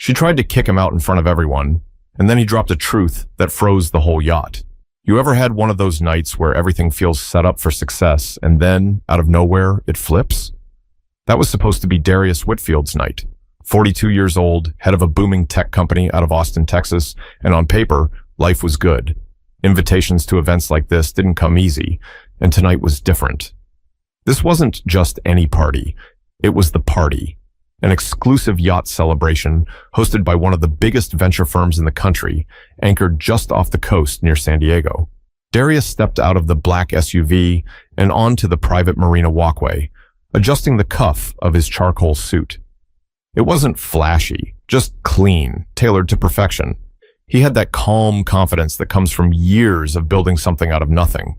She tried to kick him out in front of everyone, and then he dropped a truth that froze the whole yacht. You ever had one of those nights where everything feels set up for success, and then, out of nowhere, it flips? That was supposed to be Darius Whitfield's night. 42 years old, head of a booming tech company out of Austin, Texas, and on paper, life was good. Invitations to events like this didn't come easy, and tonight was different. This wasn't just any party. It was the party. An exclusive yacht celebration hosted by one of the biggest venture firms in the country, anchored just off the coast near San Diego. Darius stepped out of the black SUV and onto the private marina walkway, adjusting the cuff of his charcoal suit. It wasn't flashy, just clean, tailored to perfection. He had that calm confidence that comes from years of building something out of nothing.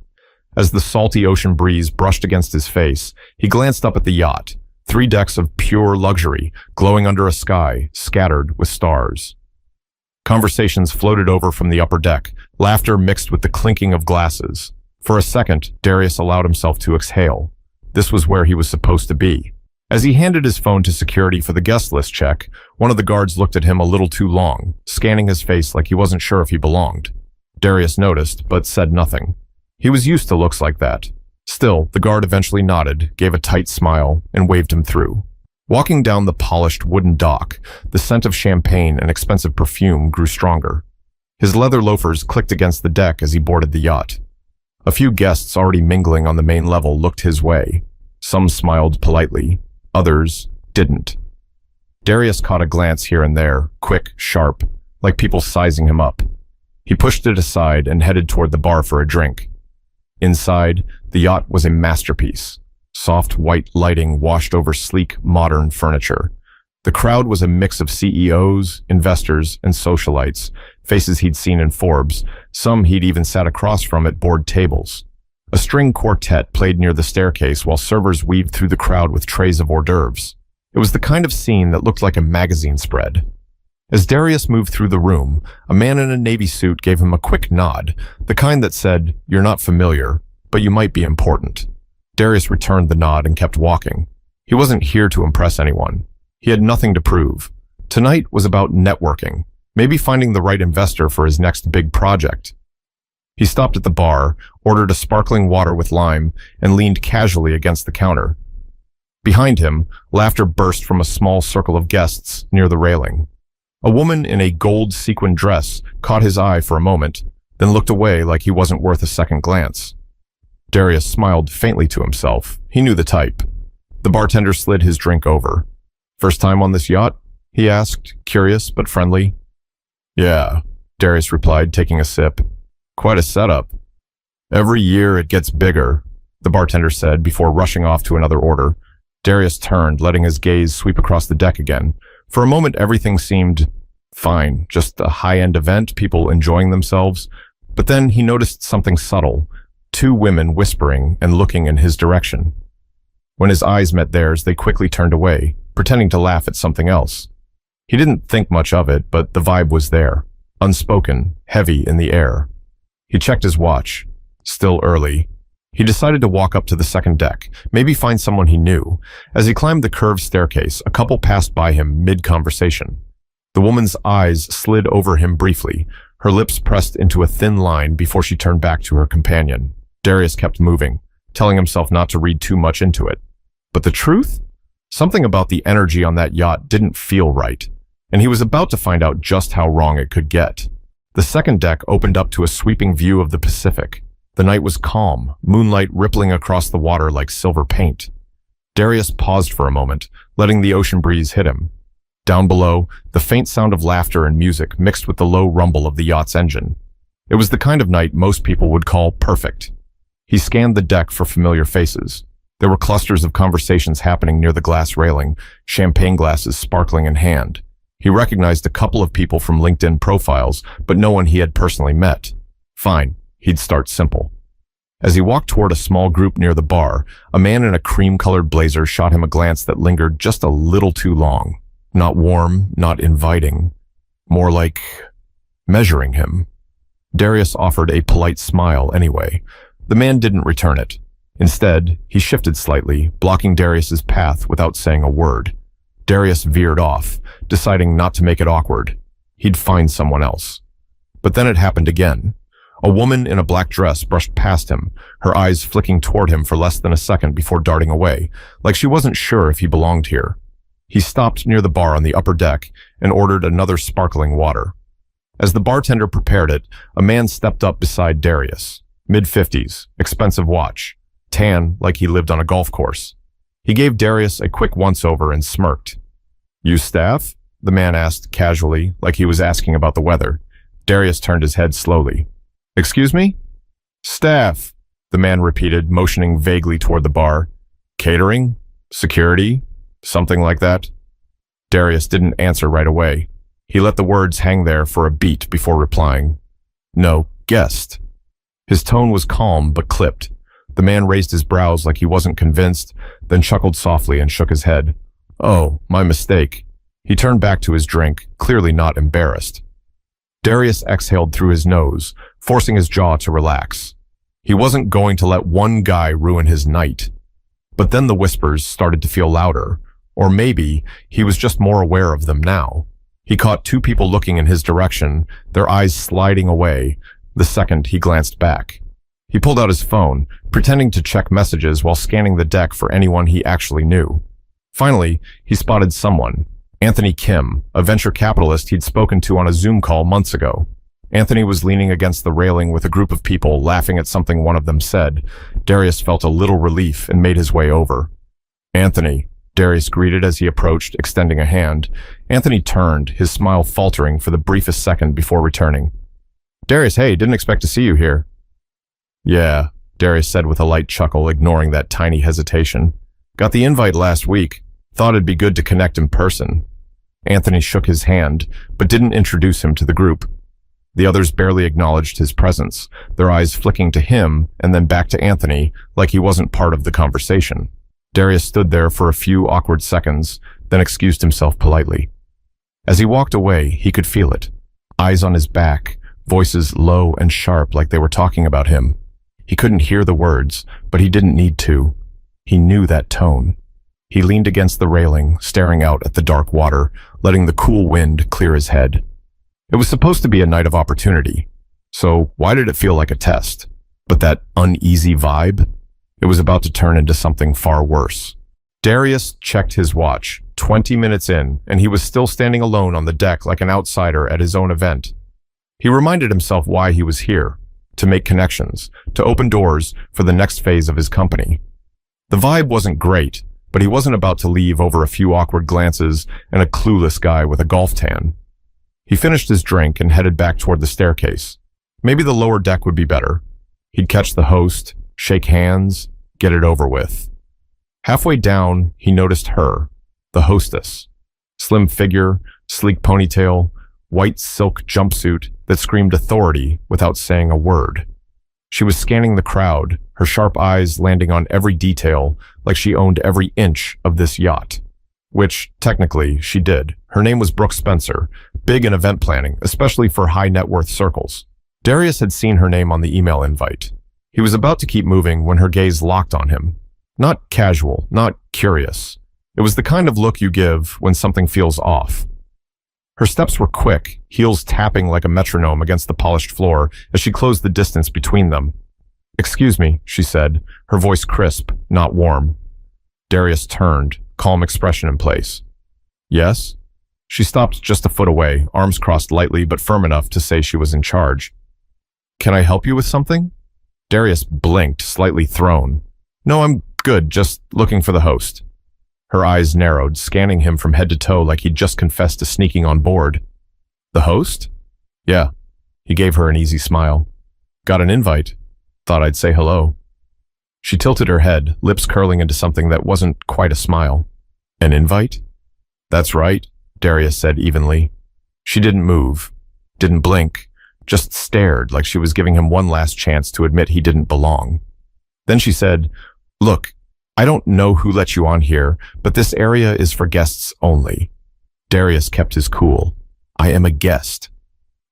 As the salty ocean breeze brushed against his face, he glanced up at the yacht. 3 decks of pure luxury, glowing under a sky scattered with stars. Conversations floated over from the upper deck, laughter mixed with the clinking of glasses. For a second, Darius allowed himself to exhale. This was where he was supposed to be. As he handed his phone to security for the guest list check, one of the guards looked at him a little too long, scanning his face like he wasn't sure if he belonged. Darius noticed, but said nothing. He was used to looks like that. Still, the guard eventually nodded, gave a tight smile, and waved him through. Walking down the polished wooden dock, the scent of champagne and expensive perfume grew stronger. His leather loafers clicked against the deck as he boarded the yacht. A few guests already mingling on the main level looked his way. Some smiled politely, others didn't. Darius caught a glance here and there, quick, sharp, like people sizing him up. He pushed it aside and headed toward the bar for a drink. Inside, the yacht was a masterpiece. Soft white lighting washed over sleek, modern furniture. The crowd was a mix of CEOs, investors, and socialites, faces he'd seen in Forbes. Some he'd even sat across from at board tables. A string quartet played near the staircase while servers weaved through the crowd with trays of hors d'oeuvres. It was the kind of scene that looked like a magazine spread. As Darius moved through the room, a man in a navy suit gave him a quick nod, the kind that said, "You're not familiar, but you might be important." Darius returned the nod and kept walking. He wasn't here to impress anyone. He had nothing to prove. Tonight was about networking, maybe finding the right investor for his next big project. He stopped at the bar, ordered a sparkling water with lime, and leaned casually against the counter. Behind him, laughter burst from a small circle of guests near the railing. A woman in a gold sequin dress caught his eye for a moment, then looked away like he wasn't worth a second glance. Darius smiled faintly to himself. He knew the type. The bartender slid his drink over. "First time on this yacht?" he asked, curious but friendly. "Yeah," Darius replied, taking a sip. "Quite a setup." "Every year it gets bigger," the bartender said before rushing off to another order. Darius turned, letting his gaze sweep across the deck again. For a moment, everything seemed fine, just a high-end event, people enjoying themselves. But then he noticed something subtle, 2 women whispering and looking in his direction. When his eyes met theirs, they quickly turned away, pretending to laugh at something else. He didn't think much of it, but the vibe was there, unspoken, heavy in the air. He checked his watch. Still early. He decided to walk up to the second deck, maybe find someone he knew. As he climbed the curved staircase, a couple passed by him mid-conversation. The woman's eyes slid over him briefly, her lips pressed into a thin line before she turned back to her companion. Darius kept moving, telling himself not to read too much into it. But the truth? Something about the energy on that yacht didn't feel right, and he was about to find out just how wrong it could get. The second deck opened up to a sweeping view of the Pacific. The night was calm, moonlight rippling across the water like silver paint. Darius paused for a moment, letting the ocean breeze hit him. Down below, the faint sound of laughter and music mixed with the low rumble of the yacht's engine. It was the kind of night most people would call perfect. He scanned the deck for familiar faces. There were clusters of conversations happening near the glass railing, champagne glasses sparkling in hand. He recognized a couple of people from LinkedIn profiles, but no one he had personally met. Fine. He'd start simple. As he walked toward a small group near the bar, a man in a cream-colored blazer shot him a glance that lingered just a little too long. Not warm, not inviting. More like measuring him. Darius offered a polite smile anyway. The man didn't return it. Instead, he shifted slightly, blocking Darius's path without saying a word. Darius veered off, deciding not to make it awkward. He'd find someone else. But then it happened again. A woman in a black dress brushed past him, her eyes flicking toward him for less than a second before darting away, like she wasn't sure if he belonged here. He stopped near the bar on the upper deck and ordered another sparkling water. As the bartender prepared it, a man stepped up beside Darius. Mid-50s, expensive watch, tan like he lived on a golf course. He gave Darius a quick once-over and smirked. "You staff?" the man asked casually, like he was asking about the weather. Darius turned his head slowly. "Excuse me?" "Staff," the man repeated, motioning vaguely toward the bar. "Catering? Security? Something like that?" Darius didn't answer right away. He let the words hang there for a beat before replying. "No, guest." His tone was calm but clipped. The man raised his brows like he wasn't convinced, then chuckled softly and shook his head. "Oh, my mistake." He turned back to his drink, clearly not embarrassed. Darius exhaled through his nose, forcing his jaw to relax. He wasn't going to let one guy ruin his night. But then the whispers started to feel louder, or maybe he was just more aware of them now. He caught two people looking in his direction, their eyes sliding away, the second he glanced back. He pulled out his phone, pretending to check messages while scanning the deck for anyone he actually knew. Finally, he spotted someone. Anthony Kim, a venture capitalist he'd spoken to on a Zoom call months ago. Anthony was leaning against the railing with a group of people laughing at something one of them said. Darius felt a little relief and made his way over. "Anthony," Darius greeted as he approached, extending a hand. Anthony turned, his smile faltering for the briefest second before returning. "Darius, hey, didn't expect to see you here." "Yeah," Darius said with a light chuckle, ignoring that tiny hesitation. "Got the invite last week. Thought it'd be good to connect in person." Anthony shook his hand, but didn't introduce him to the group. The others barely acknowledged his presence, their eyes flicking to him and then back to Anthony like he wasn't part of the conversation. Darius stood there for a few awkward seconds, then excused himself politely. As he walked away, he could feel it. Eyes on his back, voices low and sharp like they were talking about him. He couldn't hear the words, but he didn't need to. He knew that tone. He leaned against the railing, staring out at the dark water, letting the cool wind clear his head. It was supposed to be a night of opportunity, so why did it feel like a test? But that uneasy vibe? It was about to turn into something far worse. Darius checked his watch, 20 minutes in, and he was still standing alone on the deck like an outsider at his own event. He reminded himself why he was here, to make connections, to open doors for the next phase of his company. The vibe wasn't great, but he wasn't about to leave over a few awkward glances and a clueless guy with a golf tan. He finished his drink and headed back toward the staircase. Maybe the lower deck would be better. He'd catch the host, shake hands, get it over with. Halfway down, he noticed her, the hostess. Slim figure, sleek ponytail, white silk jumpsuit that screamed authority without saying a word. She was scanning the crowd, her sharp eyes landing on every detail like she owned every inch of this yacht. Which, technically, she did. Her name was Brooke Spencer, big in event planning, especially for high net worth circles. Darius had seen her name on the email invite. He was about to keep moving when her gaze locked on him. Not casual, not curious. It was the kind of look you give when something feels off. Her steps were quick, heels tapping like a metronome against the polished floor as she closed the distance between them. "Excuse me," she said, her voice crisp, not warm. Darius turned, calm expression in place. "Yes?" She stopped just a foot away, arms crossed lightly but firm enough to say she was in charge. "Can I help you with something?" Darius blinked, slightly thrown. "No, I'm good, just looking for the host." Her eyes narrowed, scanning him from head to toe like he'd just confessed to sneaking on board. "The host?" "Yeah." He gave her an easy smile. "Got an invite. Thought I'd say hello." She tilted her head, lips curling into something that wasn't quite a smile. "An invite?" "That's right," Darius said evenly. She didn't move, didn't blink, just stared like she was giving him one last chance to admit he didn't belong. Then she said, "Look, I don't know who let you on here, but this area is for guests only." Darius kept his cool. "I am a guest."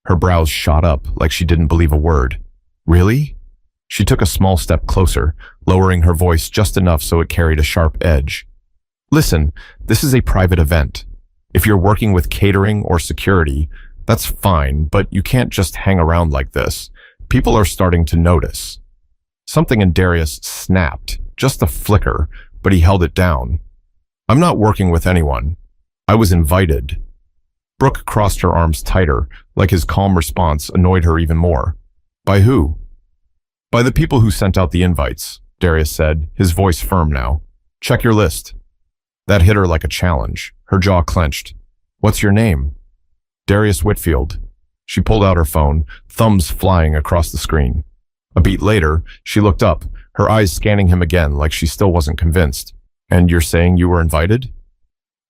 Her brows shot up like she didn't believe a word. "Really?" She took a small step closer, lowering her voice just enough so it carried a sharp edge. Listen, this is a private event. If you're working with catering or security, that's fine, but you can't just hang around like this. People are starting to notice. Something in Darius snapped, just a flicker, but he held it down. I'm not working with anyone. I was invited. Brooke crossed her arms tighter, like his calm response annoyed her even more. By who? By the people who sent out the invites, Darius said, his voice firm now. Check your list. That hit her like a challenge. Her jaw clenched. What's your name? Darius Whitfield. She pulled out her phone, thumbs flying across the screen. A beat later, she looked up, her eyes scanning him again like she still wasn't convinced. And you're saying you were invited?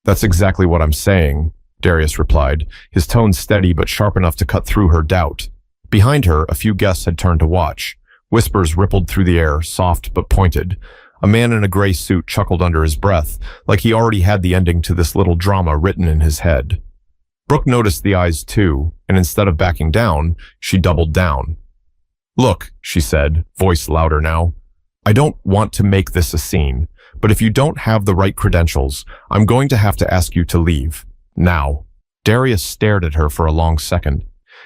That's exactly what I'm saying, Darius replied, his tone steady but sharp enough to cut through her doubt. Behind her, a few guests had turned to watch. Whispers rippled through the air, soft but pointed. A man in a gray suit chuckled under his breath, like he already had the ending to this little drama written in his head. Brooke noticed the eyes too, and instead of backing down, she doubled down. Look, she said, voice louder now. I don't want to make this a scene, but if you don't have the right credentials, I'm going to have to ask you to leave. Now. Darius stared at her for a long second.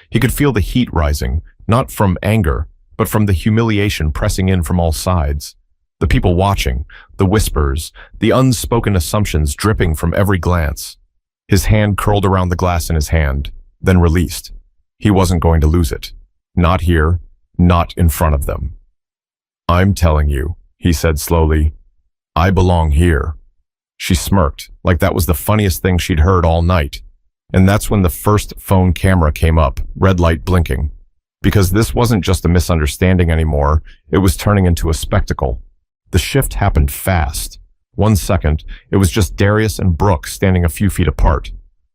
He could feel the heat rising, not from anger, but from the humiliation pressing in from all sides. The people watching, the whispers, the unspoken assumptions dripping from every glance. His hand curled around the glass in his hand, then released. He wasn't going to lose it. Not here, not in front of them. I'm telling you, he said slowly, I belong here. She smirked, like that was the funniest thing she'd heard all night. And that's when the first phone camera came up, red light blinking. Because this wasn't just a misunderstanding anymore, it was turning into a spectacle. The shift happened fast. 1 second, it was just Darius and Brooke standing a few feet apart.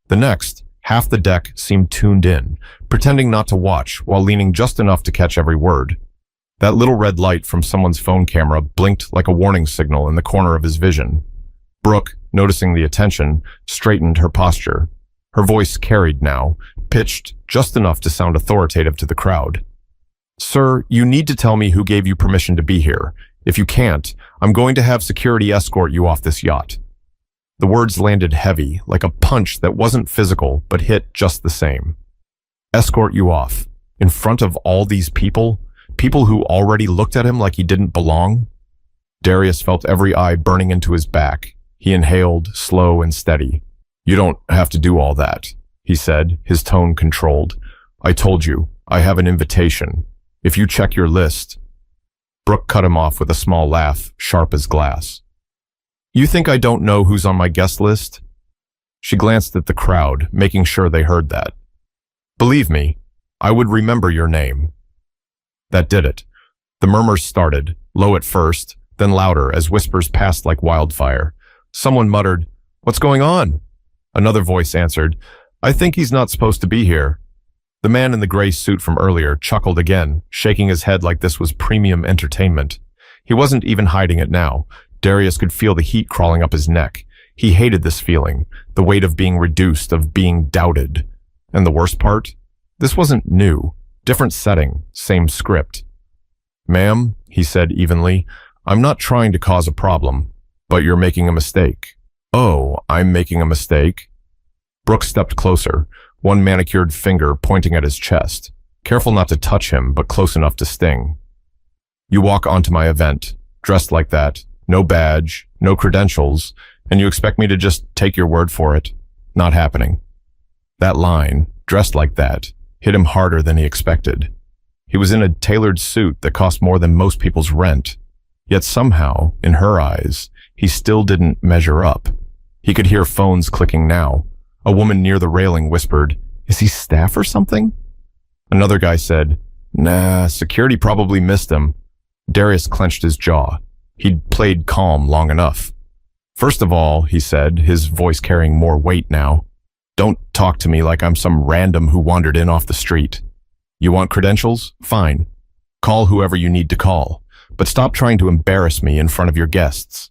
The next, half the deck seemed tuned in, pretending not to watch while leaning just enough to catch every word. That little red light from someone's phone camera blinked like a warning signal in the corner of his vision. Brooke, noticing the attention, straightened her posture. Her voice carried now, pitched just enough to sound authoritative to the crowd. Sir, you need to tell me who gave you permission to be here. If you can't, I'm going to have security escort you off this yacht. The words landed heavy, like a punch that wasn't physical, but hit just the same. Escort you off, in front of all these people? People who already looked at him like he didn't belong? Darius felt every eye burning into his back. He inhaled, slow and steady. You don't have to do all that, he said, his tone controlled. I told you, I have an invitation. If you check your list. Brooke cut him off with a small laugh, sharp as glass. You think I don't know who's on my guest list? She glanced at the crowd, making sure they heard that. Believe me, I would remember your name. That did it. The murmurs started, low at first, then louder as whispers passed like wildfire. Someone muttered, "What's going on?" Another voice answered, "I think he's not supposed to be here." The man in the gray suit from earlier chuckled again, shaking his head like this was premium entertainment. He wasn't even hiding it now. Darius could feel the heat crawling up his neck. He hated this feeling, the weight of being reduced, of being doubted. And the worst part? This wasn't new. Different setting, same script. Ma'am, he said evenly, I'm not trying to cause a problem, but you're making a mistake. Oh, I'm making a mistake? Brooke stepped closer, one manicured finger pointing at his chest, careful not to touch him, but close enough to sting. You walk onto my event, dressed like that, no badge, no credentials, and you expect me to just take your word for it? Not happening. That line, dressed like that, hit him harder than he expected. He was in a tailored suit that cost more than most people's rent. Yet somehow, in her eyes, he still didn't measure up. He could hear phones clicking now. A woman near the railing whispered, "Is he staff or something?" Another guy said, "Nah, security probably missed him." Darius clenched his jaw. He'd played calm long enough. First of all, he said, his voice carrying more weight now, don't talk to me like I'm some random who wandered in off the street. You want credentials? Fine. Call whoever you need to call, but stop trying to embarrass me in front of your guests.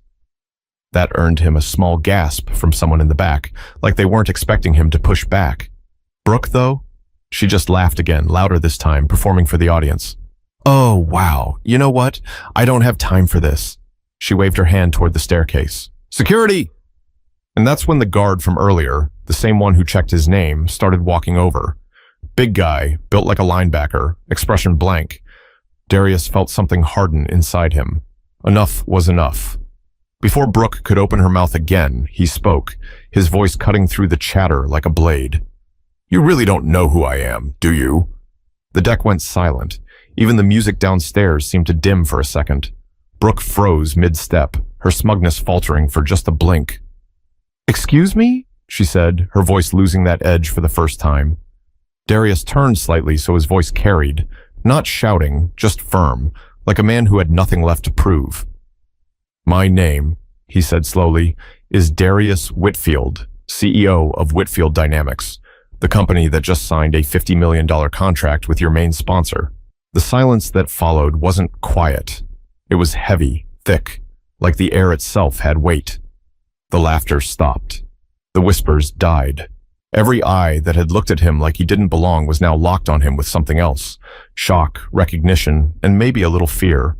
That earned him a small gasp from someone in the back, like they weren't expecting him to push back. Brooke, though? She just laughed again, louder this time, performing for the audience. Oh, wow. You know what? I don't have time for this. She waved her hand toward the staircase. Security! And that's when the guard from earlier, the same one who checked his name, started walking over. Big guy, built like a linebacker, expression blank. Darius felt something harden inside him. Enough was enough. Before Brooke could open her mouth again, he spoke, his voice cutting through the chatter like a blade. You really don't know who I am, do you? The deck went silent. Even the music downstairs seemed to dim for a second. Brooke froze mid-step, her smugness faltering for just a blink. Excuse me? She said, her voice losing that edge for the first time. Darius turned slightly so his voice carried, not shouting, just firm, like a man who had nothing left to prove. My name, he said slowly, is Darius Whitfield, CEO of Whitfield Dynamics, the company that just signed a $50 million contract with your main sponsor. The silence that followed wasn't quiet. It was heavy, thick, like the air itself had weight. The laughter stopped. The whispers died. Every eye that had looked at him like he didn't belong was now locked on him with something else. Shock, recognition, and maybe a little fear.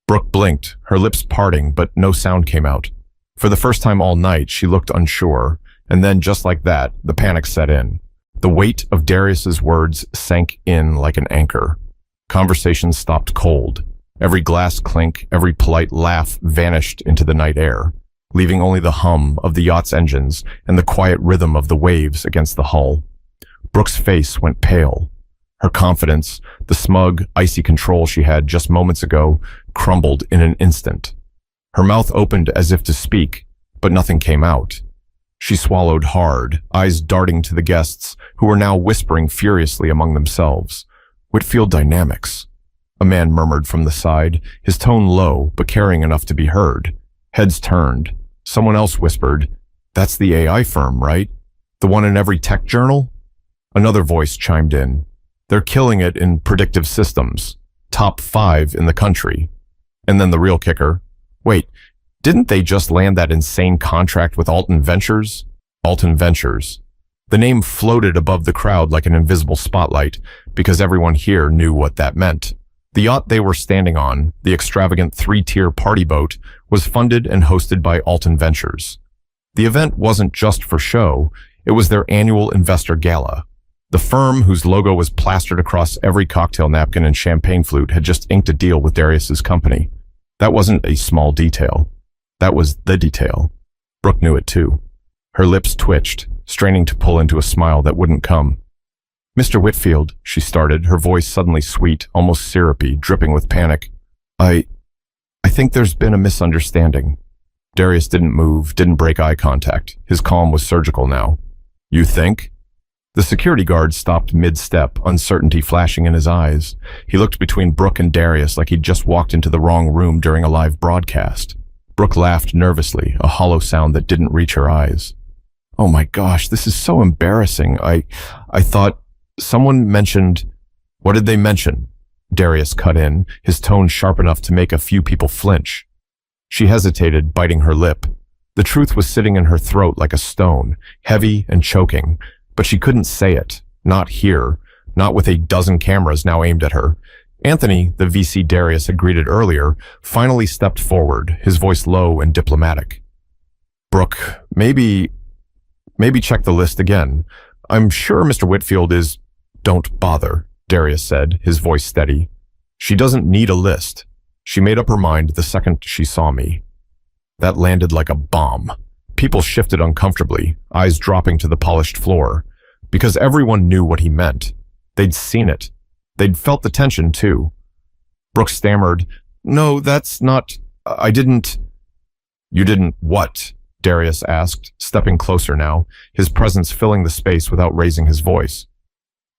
Brooke blinked, her lips parting, but no sound came out. For the first time all night, she looked unsure, and then just like that, the panic set in. The weight of Darius's words sank in like an anchor. Conversation stopped cold. Every glass clink, every polite laugh vanished into the night air, leaving only the hum of the yacht's engines and the quiet rhythm of the waves against the hull. Brooke's face went pale. Her confidence, the smug, icy control she had just moments ago, crumbled in an instant. Her mouth opened as if to speak, but nothing came out. She swallowed hard, eyes darting to the guests, who were now whispering furiously among themselves. Whitfield Dynamics. A man murmured from the side, his tone low, but carrying enough to be heard. Heads turned. Someone else whispered, That's the AI firm, right? The one in every tech journal? Another voice chimed in. They're killing it in predictive systems. Top 5 in the country. And then the real kicker. Wait, didn't they just land that insane contract with Alton Ventures? Alton Ventures. The name floated above the crowd like an invisible spotlight, because everyone here knew what that meant. The yacht they were standing on, the extravagant 3-tier party boat, was funded and hosted by Alton Ventures. The event wasn't just for show, it was their annual investor gala. The firm, whose logo was plastered across every cocktail napkin and champagne flute, had just inked a deal with Darius's company. That wasn't a small detail. That was the detail. Brooke knew it too. Her lips twitched, straining to pull into a smile that wouldn't come. Mr. Whitfield, she started, her voice suddenly sweet, almost syrupy, dripping with panic. I think there's been a misunderstanding. Darius didn't move, didn't break eye contact. His calm was surgical now. You think? The security guard stopped mid-step, uncertainty flashing in his eyes. He looked between Brooke and Darius like he'd just walked into the wrong room during a live broadcast. Brooke laughed nervously, a hollow sound that didn't reach her eyes. Oh my gosh, this is so embarrassing. I thought someone mentioned... What did they mention? Darius cut in, his tone sharp enough to make a few people flinch. She hesitated, biting her lip. The truth was sitting in her throat like a stone, heavy and choking, but she couldn't say it. Not here, not with a dozen cameras now aimed at her. Anthony, the VC Darius had greeted earlier, finally stepped forward, his voice low and diplomatic. Brooke, maybe check the list again. I'm sure Mr. Whitfield is... Don't bother, Darius said, his voice steady. She doesn't need a list. She made up her mind the second she saw me. That landed like a bomb. People shifted uncomfortably, eyes dropping to the polished floor, because everyone knew what he meant. They'd seen it. They'd felt the tension, too. Brooke stammered, No, that's not... I didn't... You didn't what? Darius asked, stepping closer now, his presence filling the space without raising his voice.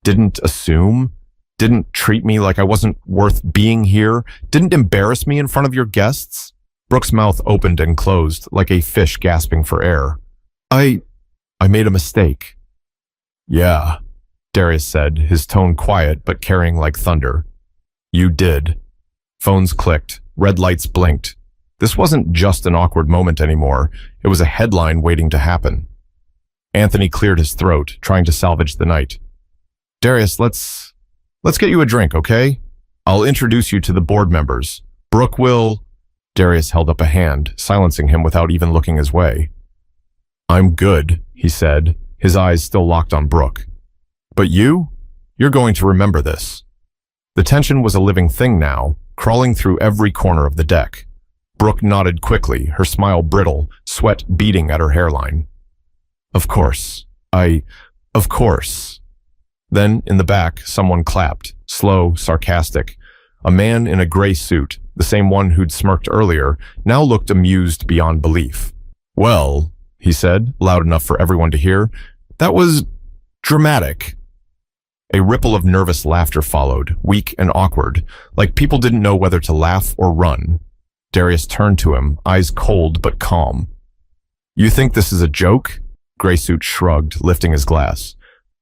Didn't assume? Didn't treat me like I wasn't worth being here? Didn't embarrass me in front of your guests? Brooke's mouth opened and closed, like a fish gasping for air. I made a mistake. Yeah, Darius said, his tone quiet but carrying like thunder. You did. Phones clicked, red lights blinked. This wasn't just an awkward moment anymore. It was a headline waiting to happen. Anthony cleared his throat, trying to salvage the night. Darius, let's get you a drink, okay? I'll introduce you to the board members. Brooke will... Darius held up a hand, silencing him without even looking his way. I'm good, he said, his eyes still locked on Brooke. But you're going to remember this. The tension was a living thing now, crawling through every corner of the deck. Brooke nodded quickly, her smile brittle, sweat beading at her hairline. Of course. Of course. Then, in the back, someone clapped, slow, sarcastic. A man in a gray suit, the same one who'd smirked earlier, now looked amused beyond belief. Well, he said, loud enough for everyone to hear, that was dramatic. A ripple of nervous laughter followed, weak and awkward, like people didn't know whether to laugh or run. Darius turned to him, eyes cold but calm. You think this is a joke? Graysuit shrugged, lifting his glass.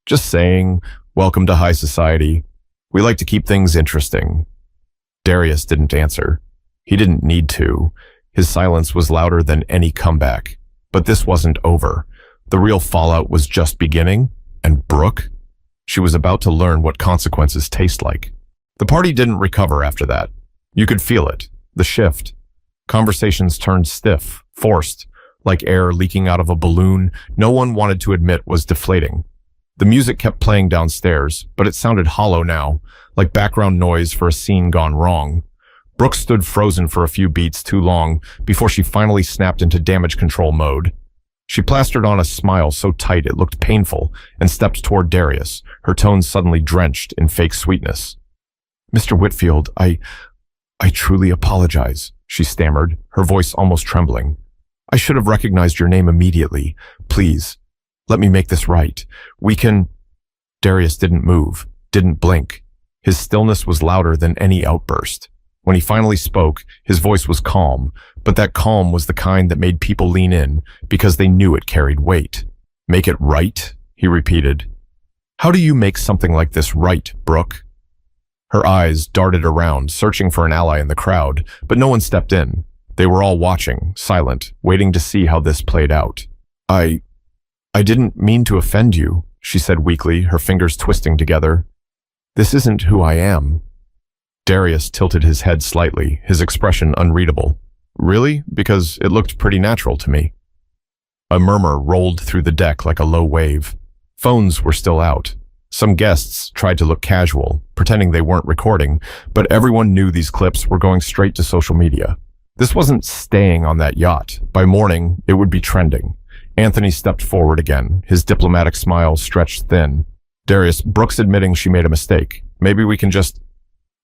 Just saying, welcome to high society. We like to keep things interesting. Darius didn't answer. He didn't need to. His silence was louder than any comeback. But this wasn't over. The real fallout was just beginning, and Brooke? She was about to learn what consequences taste like. The party didn't recover after that. You could feel it. The shift. Conversations turned stiff, forced, like air leaking out of a balloon no one wanted to admit was deflating. The music kept playing downstairs, but it sounded hollow now, like background noise for a scene gone wrong. Brooke stood frozen for a few beats too long before she finally snapped into damage control mode. She plastered on a smile so tight it looked painful and stepped toward Darius, her tone suddenly drenched in fake sweetness. Mr. Whitfield, I truly apologize, she stammered, her voice almost trembling. I should have recognized your name immediately. Please, let me make this right. We can... Darius didn't move, didn't blink. His stillness was louder than any outburst. When he finally spoke, his voice was calm, but that calm was the kind that made people lean in because they knew it carried weight. Make it right? He repeated. How do you make something like this right, Brooke? Her eyes darted around, searching for an ally in the crowd, but no one stepped in. They were all watching, silent, waiting to see how this played out. I didn't mean to offend you, she said weakly, her fingers twisting together. This isn't who I am. Darius tilted his head slightly, his expression unreadable. Really? Because it looked pretty natural to me. A murmur rolled through the deck like a low wave. Phones were still out. Some guests tried to look casual, pretending they weren't recording, but everyone knew these clips were going straight to social media. This wasn't staying on that yacht. By morning, it would be trending. Anthony stepped forward again, his diplomatic smile stretched thin. Darius, Brooke's admitting she made a mistake. Maybe we can just...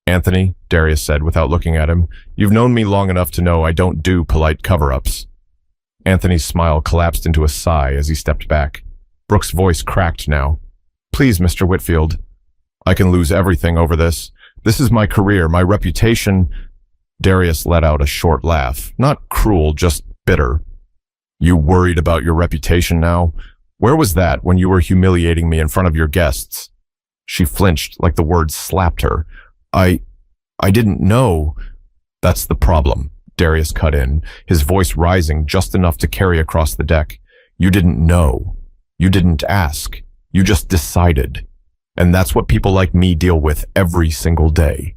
Anthony, Darius said without looking at him, you've known me long enough to know I don't do polite cover-ups. Anthony's smile collapsed into a sigh as he stepped back. Brooke's voice cracked now. Please, Mr. Whitfield. I can lose everything over this. This is my career, my reputation. Darius let out a short laugh, not cruel, just bitter. You worried about your reputation now? Where was that when you were humiliating me in front of your guests? She flinched like the words slapped her. I didn't know. That's the problem, Darius cut in, his voice rising just enough to carry across the deck. You didn't know. You didn't ask. You just decided. And that's what people like me deal with every single day.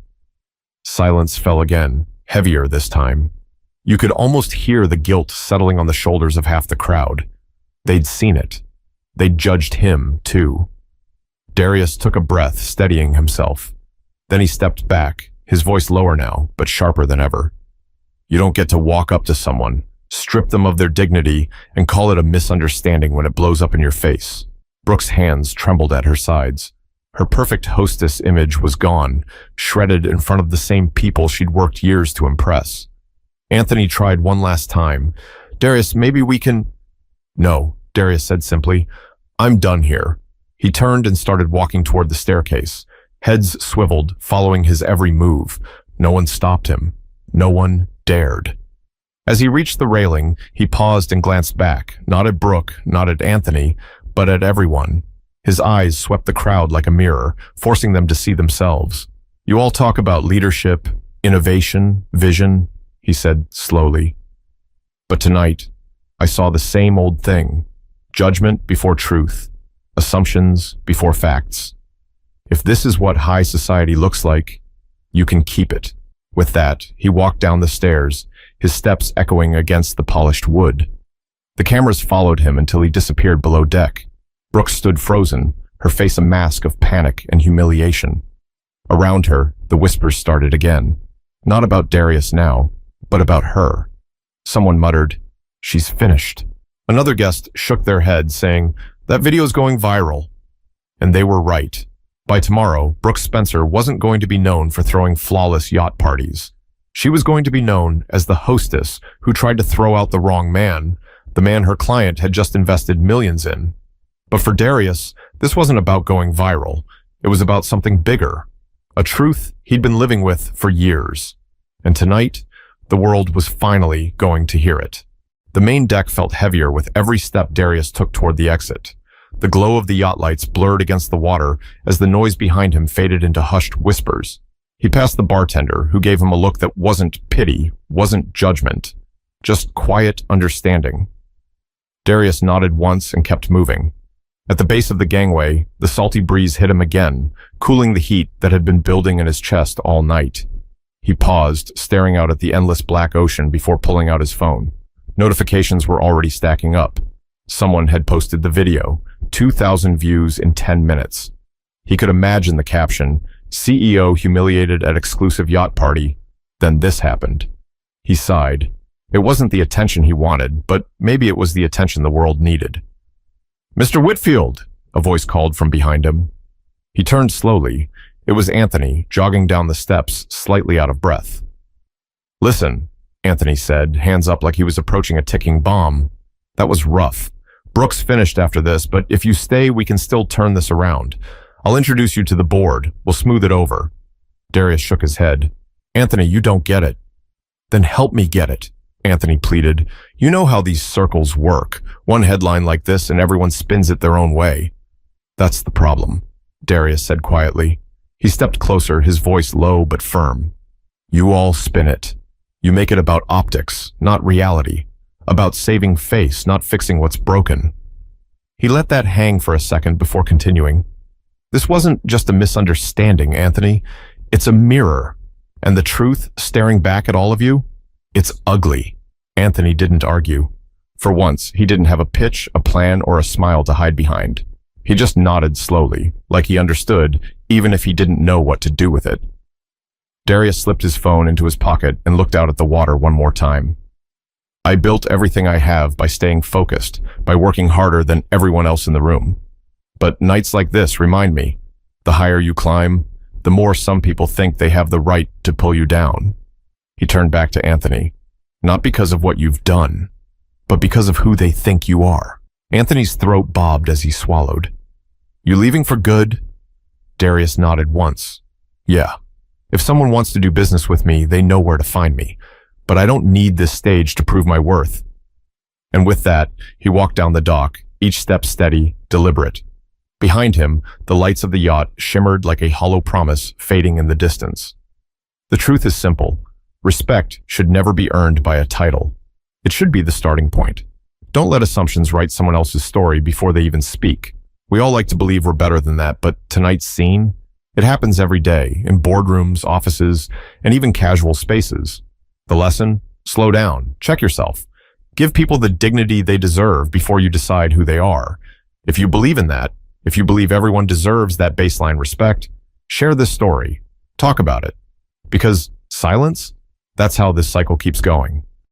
Silence fell again, heavier this time. You could almost hear the guilt settling on the shoulders of half the crowd. They'd seen it. They'd judged him, too. Darius took a breath, steadying himself. Then he stepped back, his voice lower now, but sharper than ever. You don't get to walk up to someone, strip them of their dignity, and call it a misunderstanding when it blows up in your face. Brooke's hands trembled at her sides. Her perfect hostess image was gone, shredded in front of the same people she'd worked years to impress. Anthony tried one last time. Darius, maybe we can... No, Darius said simply. I'm done here. He turned and started walking toward the staircase. Heads swiveled, following his every move. No one stopped him. No one dared. As he reached the railing, he paused and glanced back, not at Brooke, not at Anthony, but at everyone. His eyes swept the crowd like a mirror, forcing them to see themselves. You all talk about leadership, innovation, vision, he said slowly. But tonight, I saw the same old thing. Judgment before truth. Assumptions before facts. If this is what high society looks like, you can keep it. With that, he walked down the stairs, his steps echoing against the polished wood. The cameras followed him until he disappeared below deck. Brooks stood frozen, her face a mask of panic and humiliation. Around her, the whispers started again. Not about Darius now, but about her. Someone muttered, "She's finished." Another guest shook their head, saying, "That video's going viral." And they were right. By tomorrow, Brooks Spencer wasn't going to be known for throwing flawless yacht parties. She was going to be known as the hostess who tried to throw out the wrong man, the man her client had just invested millions in. But for Darius, this wasn't about going viral. It was about something bigger, a truth he'd been living with for years. And tonight, the world was finally going to hear it. The main deck felt heavier with every step Darius took toward the exit. The glow of the yacht lights blurred against the water as the noise behind him faded into hushed whispers. He passed the bartender, who gave him a look that wasn't pity, wasn't judgment, just quiet understanding. Darius nodded once and kept moving. At the base of the gangway, the salty breeze hit him again, cooling the heat that had been building in his chest all night. He paused, staring out at the endless black ocean before pulling out his phone. Notifications were already stacking up. Someone had posted the video, 2,000 views in 10 minutes. He could imagine the caption, "CEO humiliated at exclusive yacht party." Then this happened. He sighed. It wasn't the attention he wanted, but maybe it was the attention the world needed. "Mr. Whitfield," a voice called from behind him. He turned slowly. It was Anthony, jogging down the steps, slightly out of breath. "Listen," Anthony said, hands up like he was approaching a ticking bomb. "That was rough. Brooks finished after this, but if you stay, we can still turn this around. I'll introduce you to the board. We'll smooth it over." Darius shook his head. "Anthony, you don't get it." "Then help me get it," Anthony pleaded. "You know how these circles work. One headline like this and everyone spins it their own way." "That's the problem," Darius said quietly. He stepped closer, his voice low but firm. "You all spin it. You make it about optics, not reality. About saving face, not fixing what's broken." He let that hang for a second before continuing. "This wasn't just a misunderstanding, Anthony. It's a mirror. And the truth, staring back at all of you, it's ugly." Anthony didn't argue. For once, he didn't have a pitch, a plan, or a smile to hide behind. He just nodded slowly, like he understood, even if he didn't know what to do with it. Darius slipped his phone into his pocket and looked out at the water one more time. "I built everything I have by staying focused, by working harder than everyone else in the room. But nights like this remind me, the higher you climb, the more some people think they have the right to pull you down." He turned back to Anthony. "Not because of what you've done, but because of who they think you are." Anthony's throat bobbed as he swallowed. "You leaving for good?" Darius nodded once. "Yeah. If someone wants to do business with me, they know where to find me. But I don't need this stage to prove my worth." And with that, he walked down the dock, each step steady, deliberate. Behind him, the lights of the yacht shimmered like a hollow promise fading in the distance. The truth is simple. Respect should never be earned by a title. It should be the starting point. Don't let assumptions write someone else's story before they even speak. We all like to believe we're better than that, but tonight's scene? It happens every day, in boardrooms, offices, and even casual spaces. The lesson? Slow down. Check yourself. Give people the dignity they deserve before you decide who they are. If you believe in that, if you believe everyone deserves that baseline respect, share this story. Talk about it. Because silence? That's how this cycle keeps going.